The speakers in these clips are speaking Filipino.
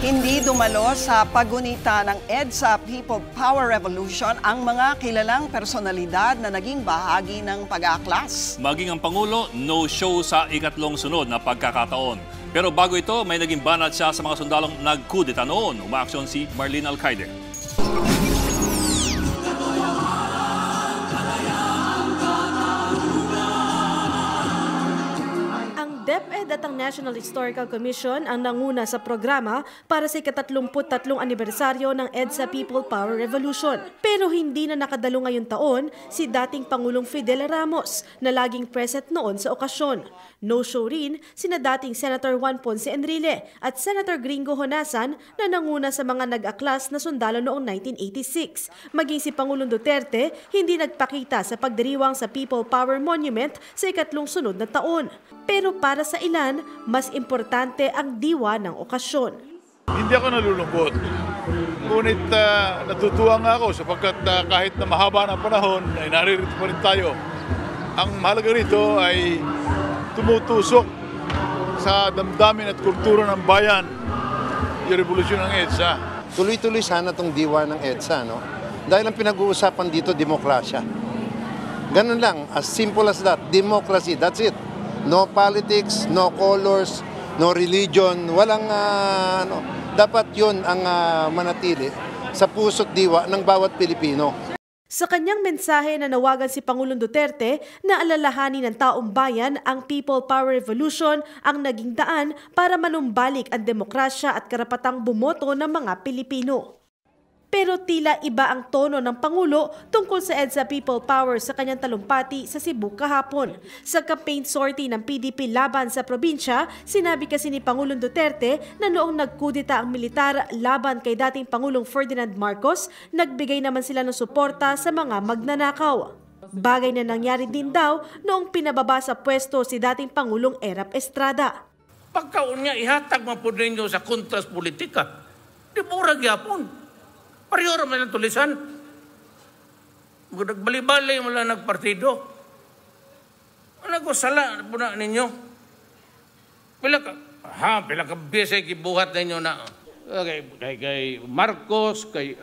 Hindi dumalo sa pagunita ng EDSA People Power Revolution ang mga kilalang personalidad na naging bahagi ng pag-aaklas. Maging ang Pangulo, no-show sa ikatlong sunod na pagkakataon. Pero bago ito, may naging banat siya sa mga sundalong nagkudeta noon. Umaaksyon si Marlene Alcaide. DepEd at ang National Historical Commission ang nanguna sa programa para sa ika-33 anibersaryo ng EDSA People Power Revolution. Pero hindi na nakadalo ngayong taon si dating Pangulong Fidel Ramos na laging present noon sa okasyon. No-show rin sina dating Senator Juan Ponce Enrile at Senator Gringo Honasan na nanguna sa mga nag-aklas na sundalo noong 1986. Maging si Pangulong Duterte hindi nagpakita sa pagdiriwang sa People Power Monument sa ikatlong sunod na taon. Pero para sa ilan, mas importante ang diwa ng okasyon. Hindi ako nalulungkot. Ngunit natutuwa nga ako sapagkat kahit na mahaba na panahon ay naririto pa rin tayo. Ang mahalaga rito ay tumutusok sa damdamin at kultura ng bayan yung revolusyon ng EDSA. Tuloy-tuloy sana itong diwa ng EDSA, no? Dahil ang pinag-uusapan dito, demokrasya. Ganun lang, as simple as that, democracy, that's it. No politics, no colors, no religion, walang dapat yun ang manatili sa puso't diwa ng bawat Pilipino. Sa kanyang mensahe na nawagan si Pangulong Duterte na alalahanin ng taong bayan ang People Power Revolution ang naging daan para manumbalik ang demokrasya at karapatang bumoto ng mga Pilipino. Pero tila iba ang tono ng Pangulo tungkol sa EDSA People Power sa kanyang talumpati sa Cebu kahapon. Sa campaign sortie ng PDP laban sa probinsya, sinabi kasi ni Pangulong Duterte na noong nagkudeta ang militar laban kay dating Pangulong Ferdinand Marcos, nagbigay naman sila ng suporta sa mga magnanakaw. Bagay na nangyari din daw noong pinababa sa pwesto si dating Pangulong Erap Estrada. Pagkaon niya ihatag mapod ninyo sa kontras politika, di po ragyapon. Pareho naman ang tulisan. Nagbali-bali mo lang nagpartido. Nagusala po na ninyo. Pila ka bisay kibuhat ninyo na kay Marcos, kay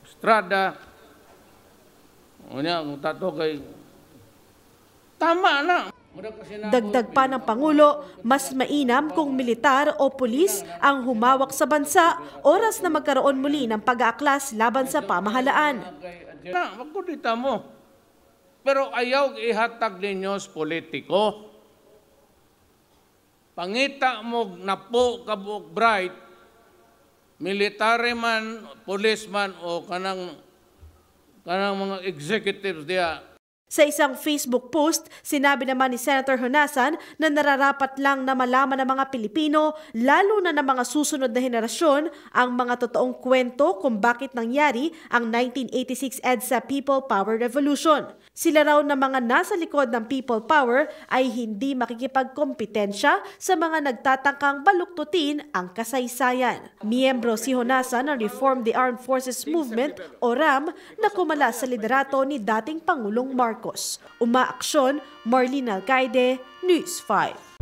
Estrada. Kung tato kay tama na. Dagdag pa ng Pangulo, mas mainam kung militar o pulis ang humawak sa bansa oras na magkaroon muli ng pag-aaklas laban sa pamahalaan. Magkudita mo. Pero ayaw ihatag ninyo sa politiko. Pangita mo na po kabuk bright, military man, policeman o kanang mga executives diya. Sa isang Facebook post, sinabi naman ni Senator Honasan na nararapat lang na malaman ng mga Pilipino, lalo na ng mga susunod na henerasyon, ang mga totoong kwento kung bakit nangyari ang 1986 EDSA People Power Revolution. Sila raw na mga nasa likod ng People Power ay hindi makikipagkompetensya sa mga nagtatangkang baluktutin ang kasaysayan. Miyembro si Honasan ng Reform the Armed Forces Movement o RAM na kumala sa liderato ni dating Pangulong Marcos. Umaaksyon, Marlene Alcaide, News 5.